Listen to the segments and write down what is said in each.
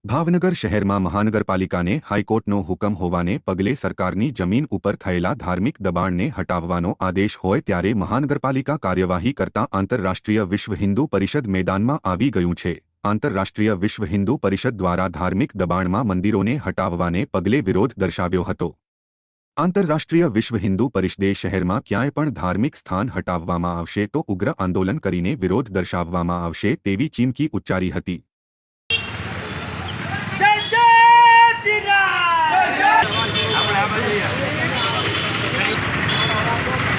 ભાવનગર શહેરમાં મહાનગરપાલિકાને હાઈકોર્ટનો હુકમ હોવાને પગલે સરકારની જમીન ઉપર થયેલા ધાર્મિક દબાણને હટાવવાનો આદેશ હોય ત્યારે મહાનગરપાલિકા કાર્યવાહી કરતા આંતરરાષ્ટ્રીય વિશ્વ હિન્દુ પરિષદ મેદાનમાં આવી ગયું છે। આંતરરાષ્ટ્રીય વિશ્વ હિન્દુ પરિષદ દ્વારા ધાર્મિક દબાણમાં મંદિરોને હટાવવાને પગલે વિરોધ દર્શાવ્યો હતો। આંતરરાષ્ટ્રીય વિશ્વ હિન્દુ પરિષદે શહેરમાં ક્યાંય પણ ધાર્મિક સ્થાન હટાવવામાં આવશે તો ઉગ્ર આંદોલન કરીને વિરોધ દર્શાવવામાં આવશે તેવી ચીમકી ઉચ્ચારી હતી।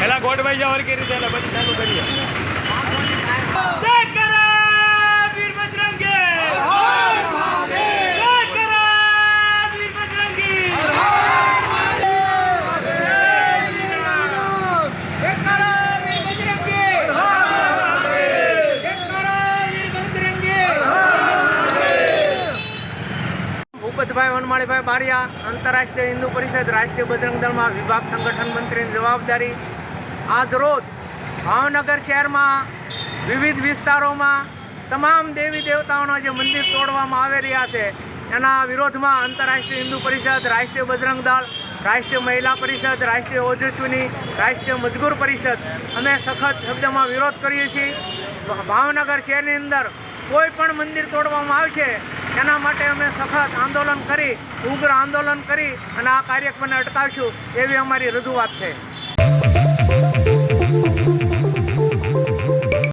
पहला गोटभाई जावर के रीते बड़ी चालू करिए। ભૂપતભાઈ વનમાળીભાઈ બારિયા, આંતરરાષ્ટ્રીય હિન્દુ પરિષદ રાષ્ટ્રીય બજરંગ દળમાં વિભાગ સંગઠન મંત્રીની જવાબદારી। આજ રોજ ભાવનગર શહેરમાં વિવિધ વિસ્તારોમાં તમામ દેવી દેવતાઓના જે મંદિર તોડવામાં આવી રહ્યા છે એના વિરોધમાં આંતરરાષ્ટ્રીય હિન્દુ પરિષદ, રાષ્ટ્રીય બજરંગ દળ, રાષ્ટ્રીય મહિલા પરિષદ, રાષ્ટ્રીય ઓજસ્વીની, રાષ્ટ્રીય મજદૂર પરિષદ અમે સખત શબ્દમાં વિરોધ કરીએ છીએ। ભાવનગર શહેરની અંદર કોઈ પણ મંદિર તોડવામાં આવશે એના માટે અમે સખત આંદોલન કરી, ઉગ્ર આંદોલન કરી અને આ કાર્યક્રમને અટકાવશું એવી અમારી રજૂઆત છે।